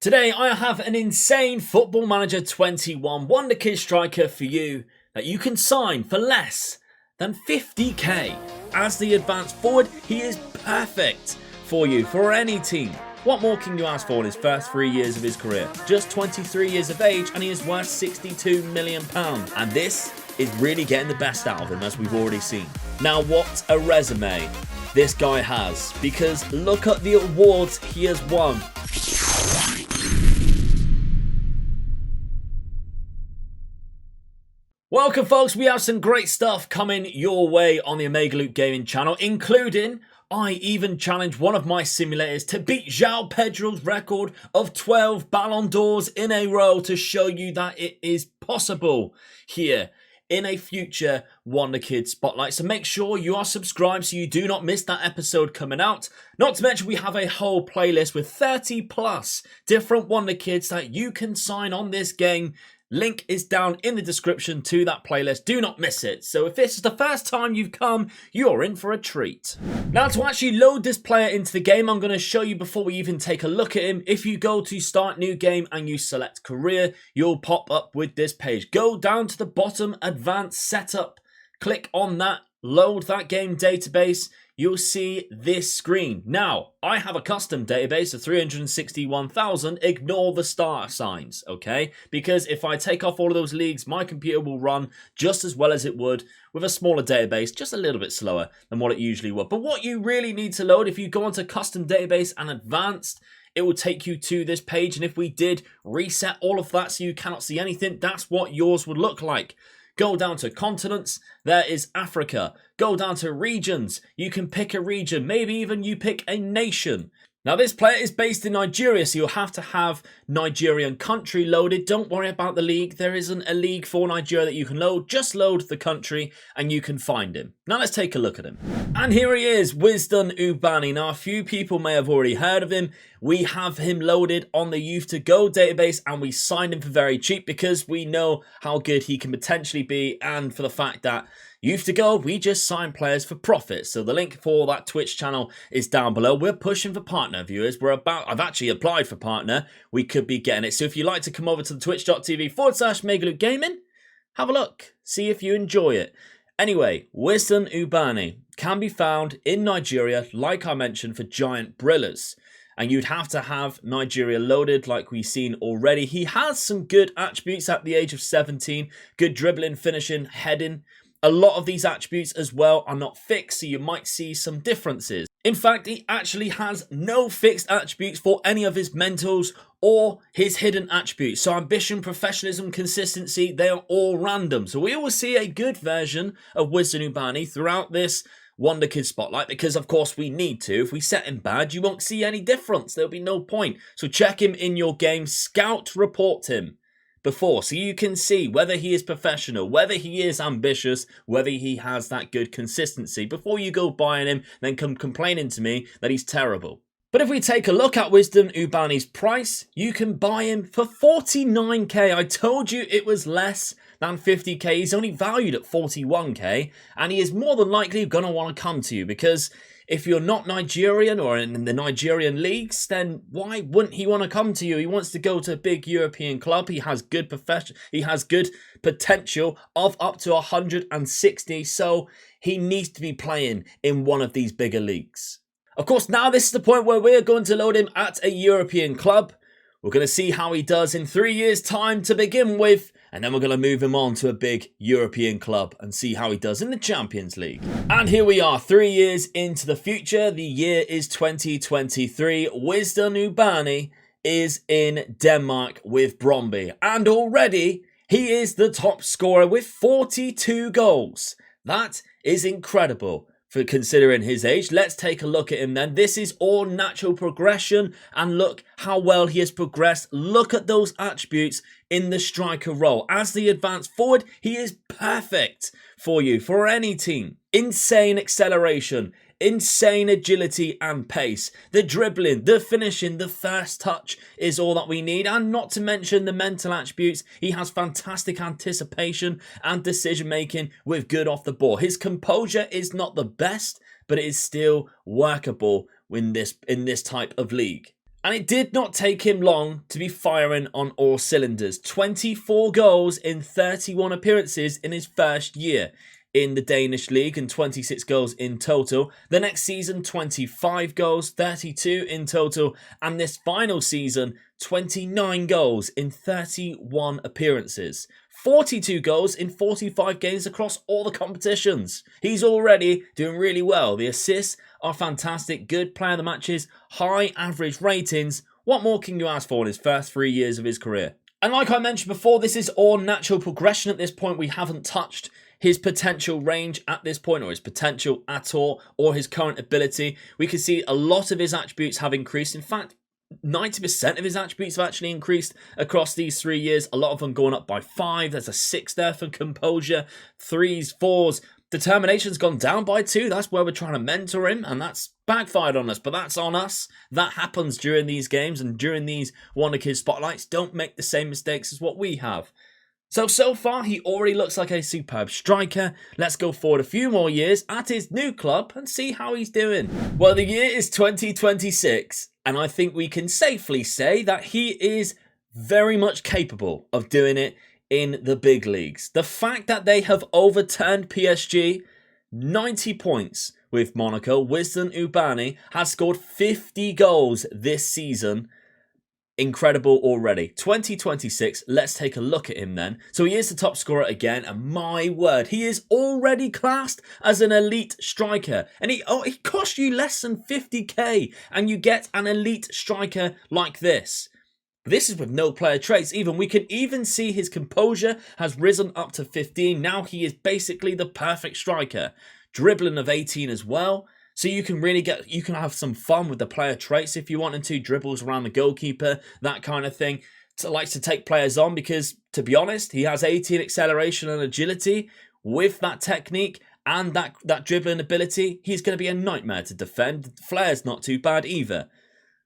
Today I have an insane Football Manager 21 Wonderkid striker for you that you can sign for less than 50k. As the advanced forward, he is perfect for you, for any team. What more can you ask for in his first 3 years of his career? Just 23 years of age and he is worth £62 million. And this is really getting the best out of him, as we've already seen. Now what a resume this guy has, because look at the awards he has won. Welcome folks, we have some great stuff coming your way on the Omega Loop Gaming channel, including I even challenged one of my simulators to beat João Pedro's record of 12 Ballon d'Ors in a row to show you that it is possible here in a future Wonderkid spotlight. So make sure you are subscribed so you do not miss that episode coming out. Not to mention we have a whole playlist with 30 plus different Wonderkids that you can sign on this game. Link is down in the description to that playlist. Do not miss it. So if this is the first time you've come, you're in for a treat. Now to actually load this player into the game, I'm going to show you before we even take a look at him. If you go to start new game and you select career, you'll pop up with this page. Go down to the bottom, advanced setup, click on that, load that game database. You'll see this screen. Now, I have a custom database of 361,000. Ignore the star signs, okay? Because if I take off all of those leagues, my computer will run just as well as it would with a smaller database, just a little bit slower than what it usually would. But what you really need to load, if you go onto custom database and advanced, it will take you to this page. And if we did reset all of that so you cannot see anything, that's what yours would look like. Go down to continents, there is Africa. Go down to regions, you can pick a region, maybe even you pick a nation. Now this player is based in Nigeria, so you'll have to have Nigerian country loaded. Don't worry about the league, there isn't a league for Nigeria that you can load. Just load the country and you can find him. Now let's take a look at him. And here he is, Wisdom Ubani. Now a few people may have already heard of him. We have him loaded on the Youth to Go database and we signed him for very cheap because we know how good he can potentially be, and for the fact that Youth to Go, we just sign players for profit. So the link for that Twitch channel is down below. We're pushing for partner viewers. I've actually applied for partner. We could be getting it. So if you'd like to come over to the twitch.tv/Megaloop Gaming, have a look. See if you enjoy it. Anyway, Wisdom Ubani can be found in Nigeria, like I mentioned, for giant brillers. And you'd have to have Nigeria loaded like we've seen already. He has some good attributes at the age of 17. Good dribbling, finishing, heading. A lot of these attributes as well are not fixed, so you might see some differences. In fact, he actually has no fixed attributes for any of his mentals or his hidden attributes. So ambition, professionalism, consistency, they are all random. So we will see a good version of Wisdom Ubani throughout this Wonderkid spotlight, because of course we need to. If we set him bad, you won't see any difference. There'll be no point. So check him in your game, scout report him before, so you can see whether he is professional, whether he is ambitious, whether he has that good consistency before you go buying him, then come complaining to me that he's terrible. But if we take a look at Wisdom Ubani's price, you can buy him for 49k. I told you it was less than 50k. He's only valued at 41k, and he is more than likely going to want to come to you, because if you're not Nigerian or in the Nigerian leagues, then why wouldn't he want to come to you? He wants to go to a big European club. He has good potential of up to 160, so he needs to be playing in one of these bigger leagues. Of course, now this is the point where we're going to load him at a European club. We're going to see how he does in 3 years' time to begin with, and then we're going to move him on to a big European club and see how he does in the Champions League. And here we are, 3 years into the future. The year is 2023. Wisdom Ubani is in Denmark with Brøndby, and already he is the top scorer with 42 goals. That is incredible for considering his age. Let's take a look at him then. This is all natural progression, and look how well he has progressed. Look at those attributes in the striker role. As the advanced forward, he is perfect for you, for any team. Insane acceleration, insane agility and pace. The dribbling, the finishing, the first touch is all that we need. And not to mention the mental attributes. He has fantastic anticipation and decision making with good off the ball. His composure is not the best, but it is still workable in this type of league. And it did not take him long to be firing on all cylinders. 24 goals in 31 appearances in his first year in the Danish league and 26 goals in total. The next season, 25 goals, 32 in total. And this final season, 29 goals in 31 appearances. 42 goals in 45 games across all the competitions. He's already doing really well. The assists are fantastic. Good player of the matches. High average ratings. What more can you ask for in his first 3 years of his career? And like I mentioned before, this is all natural progression at this point. We haven't touched his potential range at this point, or his potential at all, or his current ability. We can see a lot of his attributes have increased. In fact, 90% of his attributes have actually increased across these 3 years. A lot of them going up by 5. There's a 6 there for composure. 3s, 4s. Determination's gone down by 2. That's where we're trying to mentor him, and that's backfired on us, but that's on us. That happens during these games and during these Wonderkid spotlights. Don't make the same mistakes as what we have. So far, he already looks like a superb striker. Let's go forward a few more years at his new club and see how he's doing. Well, the year is 2026, and I think we can safely say that he is very much capable of doing it in the big leagues. The fact that they have overturned PSG, 90 points with Monaco. Wisdom Ubani has scored 50 goals this season. Incredible already. 2026, let's take a look at him then. So he is the top scorer again, and my word, he is already classed as an elite striker. And he cost you less than 50k, and you get an elite striker like this. This is with no player traits even. We can even see his composure has risen up to 15. Now he is basically the perfect striker. Dribbling of 18 as well. So you can really have some fun with the player traits if you wanted to. Dribbles around the goalkeeper, that kind of thing. So likes to take players on because, to be honest, he has 18 acceleration and agility. With that technique and that dribbling ability, he's going to be a nightmare to defend. Flair's not too bad either.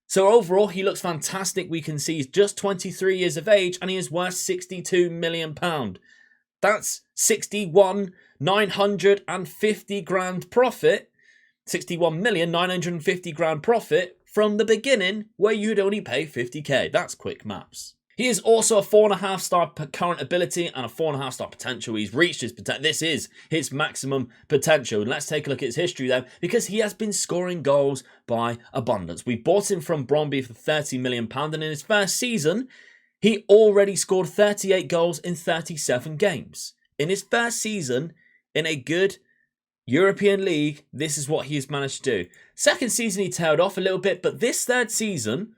So overall, he looks fantastic. We can see he's just 23 years of age and he is worth £62 million. That's 61,950 grand profit. 61,950 grand profit from the beginning where you'd only pay 50k. That's quick maps. He is also a 4.5 star current ability and a 4.5 star potential. He's reached his potential. This is his maximum potential. And let's take a look at his history then, because he has been scoring goals by abundance. We bought him from Bromby for £30 million, and in his first season, he already scored 38 goals in 37 games. In his first season, in a good European League, this is what he's managed to do. Second season, he tailed off a little bit, but this third season,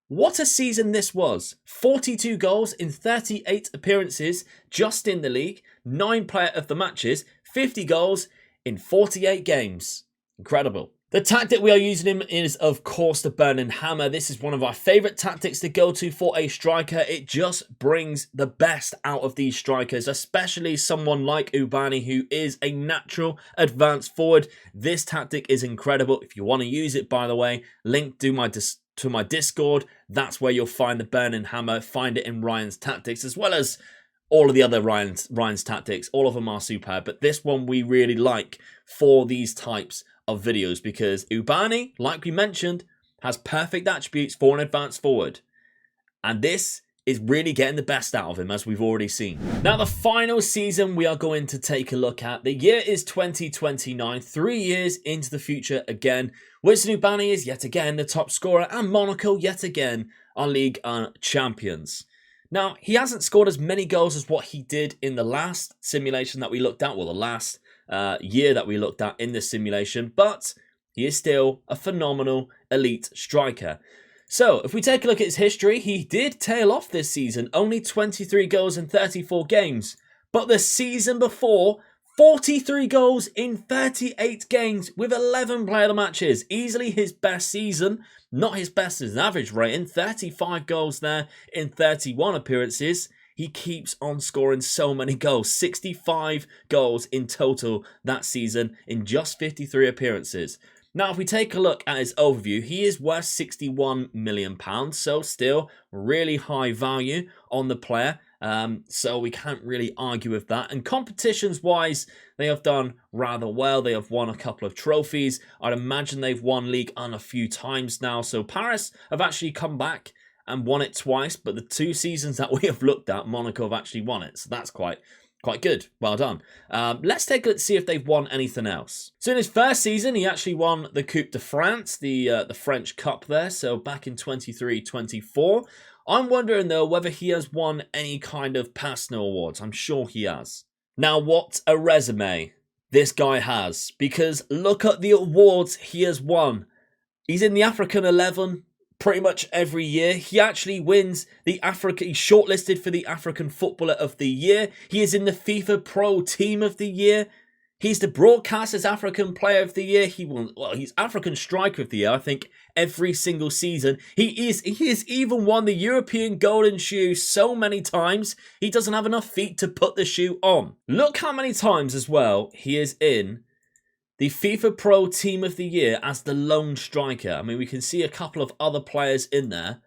what a season this was. 42 goals in 38 appearances just in the league, 9 player of the matches, 50 goals in 48 games. Incredible. The tactic we are using him is, of course, the Burning Hammer. This is one of our favourite tactics to go to for a striker. It just brings the best out of these strikers, especially someone like Ubani, who is a natural advanced forward. This tactic is incredible. If you want to use it, by the way, link to my Discord. That's where you'll find the Burning Hammer. Find it in Ryan's tactics, as well as all of the other Ryan's tactics. All of them are superb, but this one we really like for these types of videos because Ubani, like we mentioned, has perfect attributes for an advanced forward. And this is really getting the best out of him, as we've already seen. Now, the final season we are going to take a look at. The year is 2029, 3 years into the future again. Wisdom Ubani is yet again the top scorer, and Monaco yet again are League champions. Now, he hasn't scored as many goals as what he did in the last simulation that we looked at, well, the last year that we looked at in this simulation, but he is still a phenomenal elite striker. So, if we take a look at his history, he did tail off this season, only 23 goals in 34 games. But the season before, 43 goals in 38 games with 11 player of the matches. Easily his best season, not his best as an average rating, 35 goals there in 31 appearances. He keeps on scoring so many goals, 65 goals in total that season in just 53 appearances. Now, if we take a look at his overview, he is worth £61 million, so still really high value on the player. So we can't really argue with that. And competitions-wise, they have done rather well. They have won a couple of trophies. I'd imagine they've won League 1 a few times now. So Paris have actually come back and won it twice. But the 2 seasons that we have looked at, Monaco have actually won it. So that's quite good. Well done. Let's take a look to see if they've won anything else. So in his first season, he actually won the Coupe de France, the French Cup there. So back in 23-24. I'm wondering, though, whether he has won any kind of personal awards. I'm sure he has. Now, what a resume this guy has. Because look at the awards he has won. He's in the African 11 pretty much every year. He actually wins he's shortlisted for the African Footballer of the Year. He is in the FIFA Pro Team of the Year. He's the Broadcaster's African Player of the Year. He's African Striker of the Year, I think, every single season. He has even won the European Golden Shoe so many times, he doesn't have enough feet to put the shoe on. Look how many times as well he is in the FIFA Pro Team of the Year as the lone striker. I mean, we can see a couple of other players in there.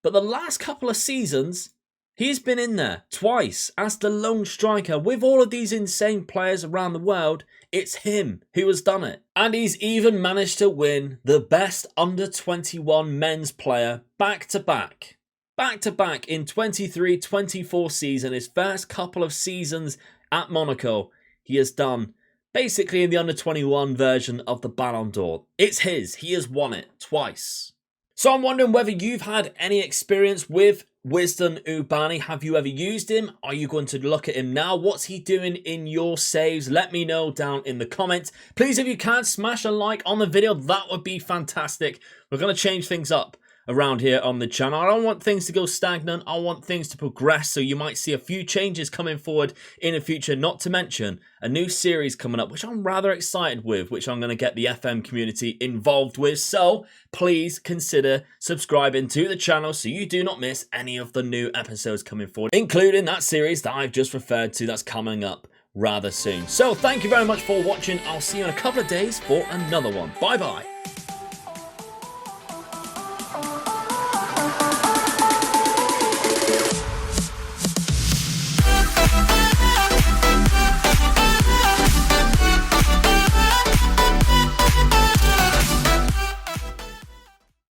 But the last couple of seasons, he's been in there twice as the lone striker. With all of these insane players around the world, it's him who has done it. And he's even managed to win the best under-21 men's player back-to-back. Back-to-back in 23-24 season, his first couple of seasons at Monaco, he has done basically in the under-21 version of the Ballon d'Or. It's his. He has won it twice. So I'm wondering whether you've had any experience with Wisdom Ubani. Have you ever used him? Are you going to look at him now? What's he doing in your saves? Let me know down in the comments. Please, if you can, smash a like on the video. That would be fantastic. We're going to change things up around here on the channel. I don't want things to go stagnant. I want things to progress, so you might see a few changes coming forward in the future, not to mention a new series coming up, which I'm rather excited with, which I'm going to get the FM community involved with. So please consider subscribing to the channel so you do not miss any of the new episodes coming forward, including that series that I've just referred to that's coming up rather soon. So thank you very much for watching. I'll see you in a couple of days for another one. Bye bye.